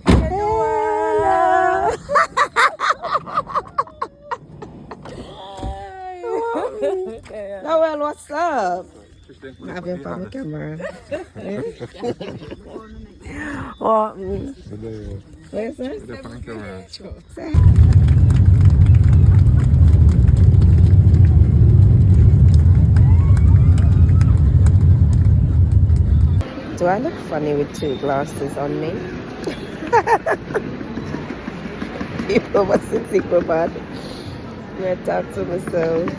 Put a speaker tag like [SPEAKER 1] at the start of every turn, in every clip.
[SPEAKER 1] Hello. Noel, what's up? I'm having fun with camera. What? Where's that? Do I look funny with two glasses on me? People mustn't think about it. I talk to myself.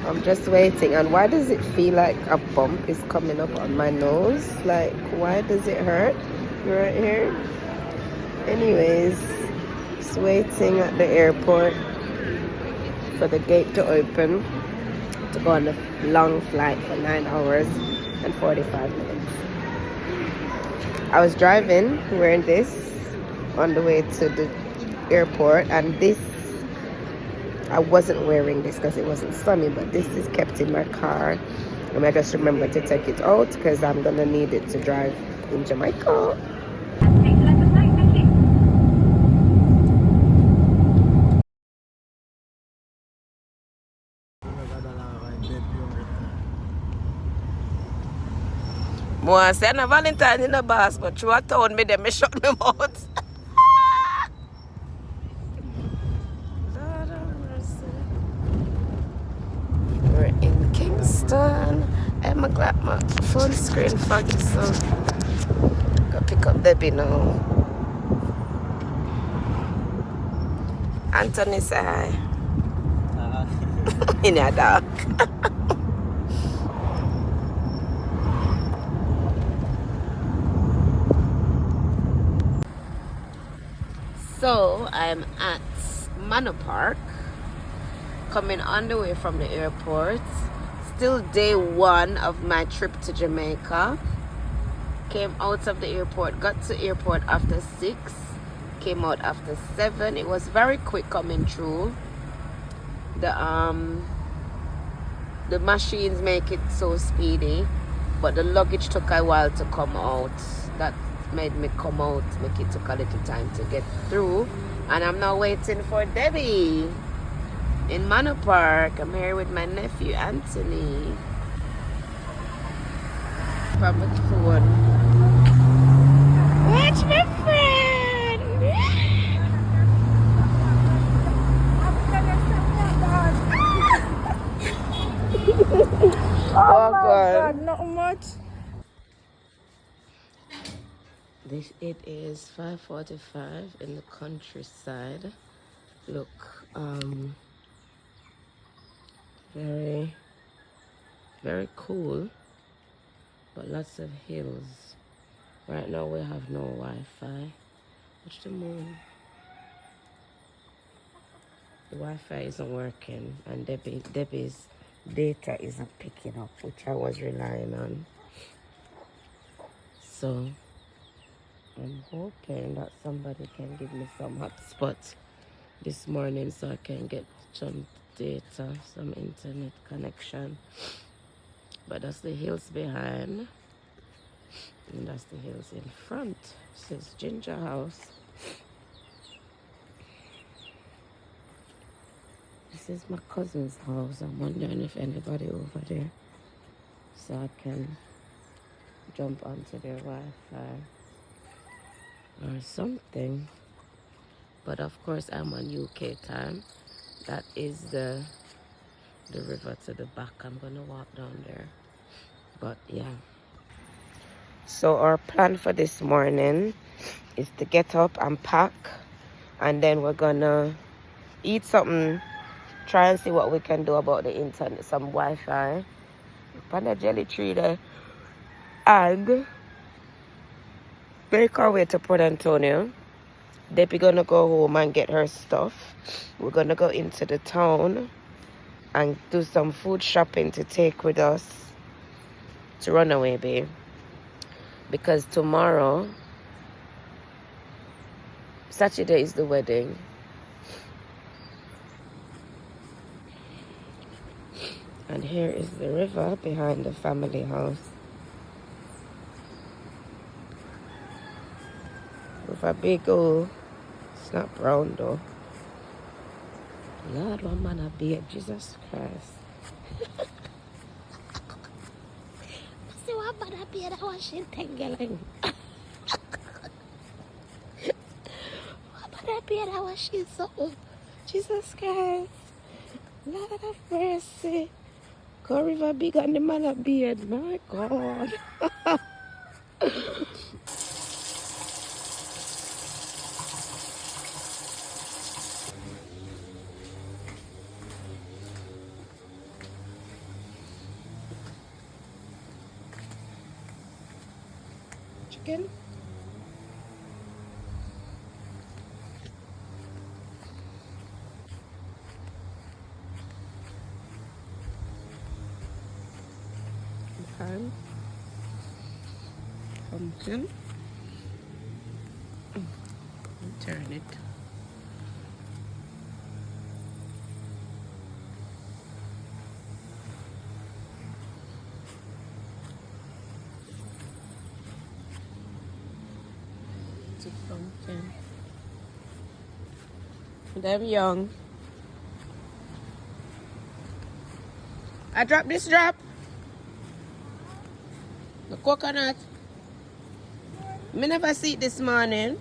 [SPEAKER 1] I'm just waiting. And why does it feel like a bump is coming up on my nose? Like, why does it hurt right here? Anyways, just waiting at the airport for the gate to open to go on a long flight for 9 hours and 45 minutes. I was driving wearing this on the way to the airport, and this, I wasn't wearing this because it wasn't sunny, but this is kept in my car, and I just remembered to take it out because I'm gonna need it to drive in Jamaica. More say no Valentine in the bus, but through a town me them me shut me mouth. We're in Kingston. I'm glad my phone screen foggy, so go pick up Debbie now. Anthony say hi. In the dark. So I'm at Manor Park, coming on the way from the airport. Still day one of my trip to Jamaica. Came out of the airport, got to airport after 6, came out after 7. It was very quick coming through. The machines make it so speedy, but the luggage took a while to come out. That made me come out, make it took a little time to get through. And I'm now waiting for Debbie in Manor Park. I'm here with my nephew Anthony. Public phone. Watch my friend. Oh God, not much. It is 5:45 in the countryside. Look, very, very cool, but lots of hills. Right now we have no Wi-Fi. Watch the moon. The Wi-Fi isn't working, and Debbie's data isn't picking up, which I was relying on. So I'm hoping that somebody can give me some hotspots this morning so I can get some data, some internet connection. But that's the hills behind, and that's the hills in front. This is Ginger House. This is my cousin's house. I'm wondering if anybody over there, so I can jump onto their Wi-Fi or something. But of course I'm on UK time. That is the river to the back. I'm gonna walk down there. But yeah. So our plan for this morning is to get up and pack, and then we're gonna eat something, try and see what we can do about the internet, some Wi-Fi, on the jelly tree there, and make our way to Port Antonio. Debbie gonna go home and get her stuff. We're gonna go into the town and do some food shopping to take with us to Runaway Bay, because tomorrow, Saturday, is the wedding. And here is the river behind the family house. With a big old, it's not brown though. Lord, one man a beard, Jesus Christ. See what man a beard, I was shit tingling. What man a beard, I was shit something. Jesus Christ. Lord of mercy. Go river big and the man a beard, my God. Chicken. Pan. Pumpkin. Turn it. Pumpkin. Them young. I drop this drop. The coconut. Me never see it this morning.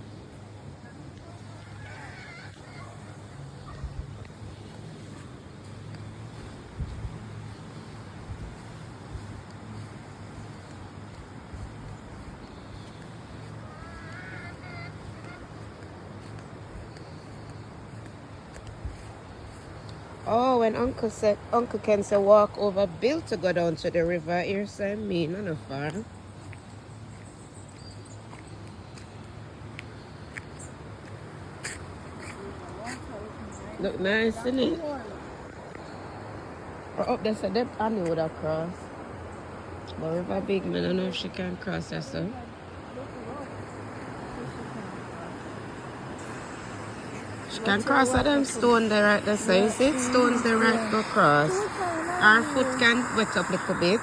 [SPEAKER 1] Oh, when Uncle Ken said walk over Bill to go down to the river, here say me, not a far. Look nice, isn't it? Or up there, so that Annie would have crossed. But river big, man, I don't know if she can cross that, so. She can cross at them stone there right there, so you see it, stones there right go cross. Our foot can wet up a little bit.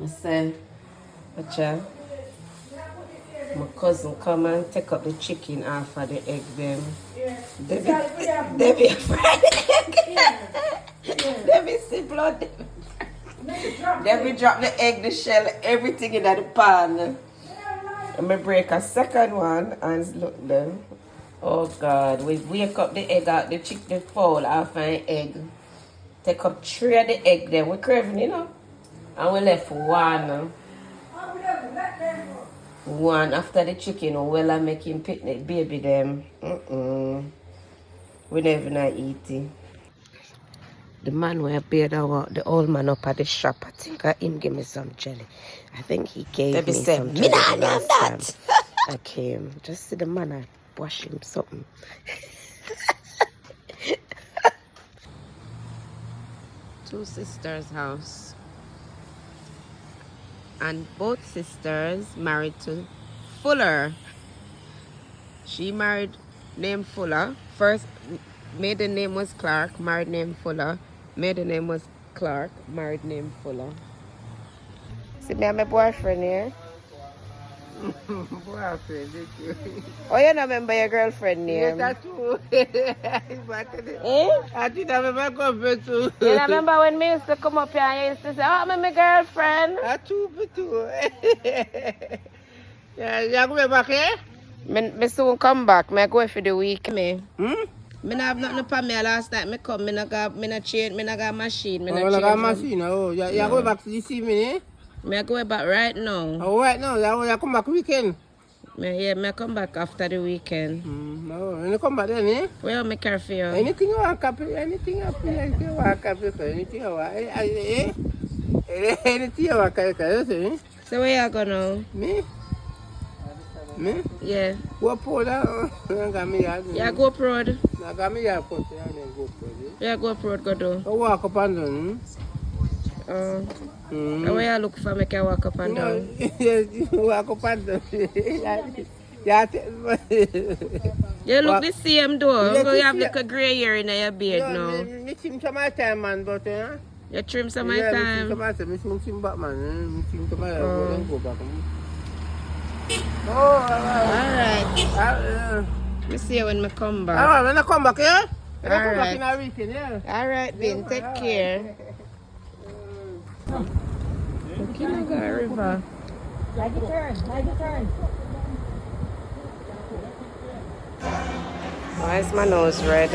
[SPEAKER 1] I say, watcha, my cousin come and take up the chicken off of the egg them. Debbie fried egg. Debbie see blood. Debbie drop the egg, the shell, everything in the pan. And I break a second one and look them. Oh God, we wake up the egg out, the fowl off an egg. Take up 3 of the egg then. We craving, you know. And we left one. One after the chicken, well I make him picnic baby them. We never not eat it. The man who appeared the old man up at the shop, I think him give me some jelly. I think he gave me some jelly last time I came. Just see the man, I wash him something. Two sisters' house. And both sisters married to Fuller. She married named Fuller. First, maiden name was Clark, married name Fuller. Maiden name was Clark, married name Fuller. See me and my boyfriend here.
[SPEAKER 2] Boyfriend, did you?
[SPEAKER 1] Oh, you don't remember your girlfriend name?
[SPEAKER 2] Yeah, that's true.
[SPEAKER 1] Eh?
[SPEAKER 2] I think I remember my girlfriend too.
[SPEAKER 1] You remember when me used to come up here and you used to say, oh, I'm my girlfriend?
[SPEAKER 2] That's true, too. Yeah, you go back here?
[SPEAKER 1] Me soon come back. Me go for the week. Me
[SPEAKER 2] Hmm?
[SPEAKER 1] have nothing for me last night. Me come. Me no got chain. Me no got machine. Me no
[SPEAKER 2] Oh,
[SPEAKER 1] change.
[SPEAKER 2] machine. Oh, you go back this evening, eh?
[SPEAKER 1] Me go back right now.
[SPEAKER 2] Oh, right now. You come back weekend.
[SPEAKER 1] Me come back after the weekend.
[SPEAKER 2] Oh, you come back then, eh?
[SPEAKER 1] Where me care for you?
[SPEAKER 2] Anything you want, copy. Anything you want, copy. Anything you want, eh? Anything you want, copy.
[SPEAKER 1] So where you go now?
[SPEAKER 2] Me? Me?
[SPEAKER 1] Yeah.
[SPEAKER 2] Go pour that.
[SPEAKER 1] Yeah, go up road.
[SPEAKER 2] I got me here first, and then go pour it.
[SPEAKER 1] Yeah, go up road. Go do.
[SPEAKER 2] Go walk up and down.
[SPEAKER 1] And where you look for me can walk up and down?
[SPEAKER 2] You walk up and down.
[SPEAKER 1] You look the same though.
[SPEAKER 2] Yeah,
[SPEAKER 1] You have like a grey hair in your beard now.
[SPEAKER 2] Me seem to my time, man, but
[SPEAKER 1] You trim some of
[SPEAKER 2] Yeah,
[SPEAKER 1] my
[SPEAKER 2] I
[SPEAKER 1] time.
[SPEAKER 2] think about it. I think back, man. I think about it.
[SPEAKER 1] Oh.
[SPEAKER 2] Go back.
[SPEAKER 1] Alright. Let see you when I come back.
[SPEAKER 2] Alright, when I come back, yeah? When I come back
[SPEAKER 1] Alright.
[SPEAKER 2] in a weekend, yeah?
[SPEAKER 1] Alright, Ben. Take care. Okay, I got a river.
[SPEAKER 3] Like your turn.
[SPEAKER 1] Why is my nose red?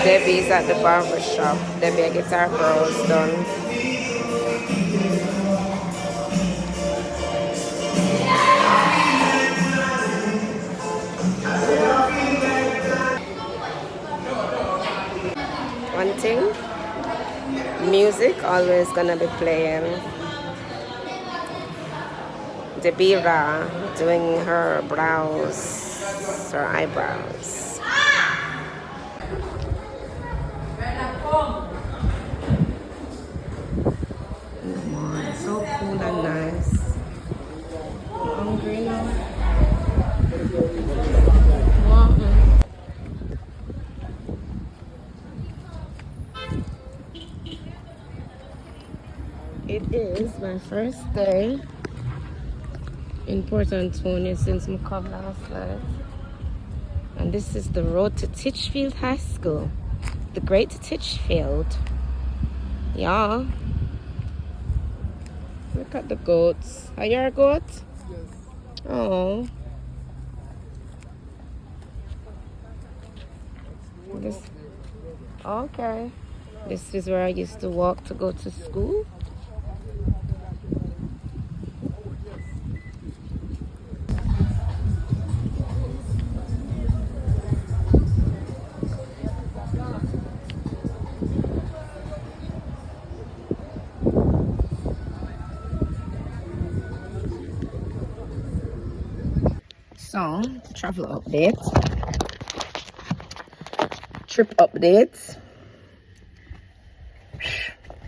[SPEAKER 1] Debbie's at the barber shop. Debbie gets her brows done. One thing, music always gonna be playing. Debbie doing her brows, her eyebrows. So cool and nice. Hungry now? It is my first day in Port Antonio since I come last night. And this is the road to Titchfield High School. The Great Titchfield. Yeah. Look at the goats. Are you a goat? Yes. Oh. Okay. This is where I used to walk to go to school. So, travel update. Trip updates.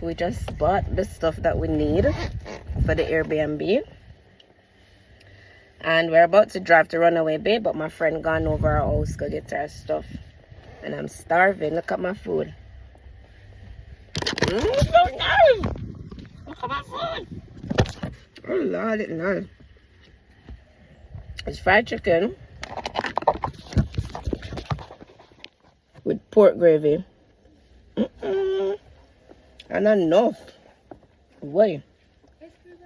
[SPEAKER 1] We just bought the stuff that we need for the Airbnb. And we're about to drive to Runaway Bay, but my friend gone over our house to get her stuff. And I'm starving. Look at my food. So nice! Look at my food! Oh Lord, it's nice. It's fried chicken with pork gravy. And enough. Wait.
[SPEAKER 3] Excuse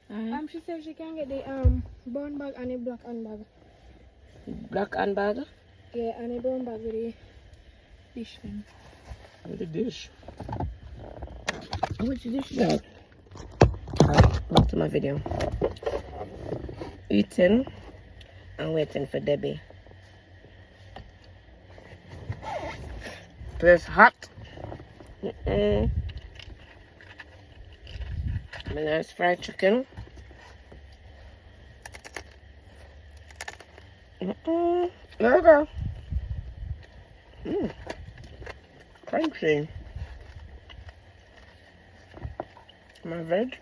[SPEAKER 3] me. She said she can get the brown bag and the black handbag.
[SPEAKER 1] Black handbag?
[SPEAKER 3] Yeah, and the brown bag with the dish thing.
[SPEAKER 1] With the dish. What's the dish bag? Alright, back to my video. Eating and waiting for Debbie. But it's hot. My nice fried chicken. There we go. Crunchy. My veg.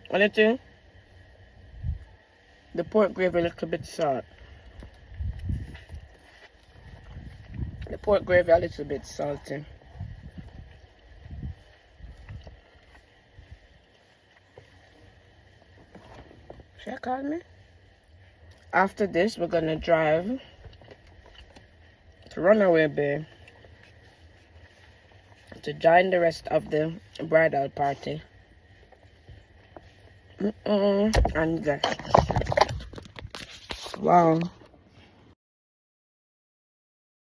[SPEAKER 1] Anything? The pork gravy a little bit salt. The pork gravy a little bit salty. Should I call me? After this, we're gonna drive to Runaway Bay to join the rest of the bridal party. And wow.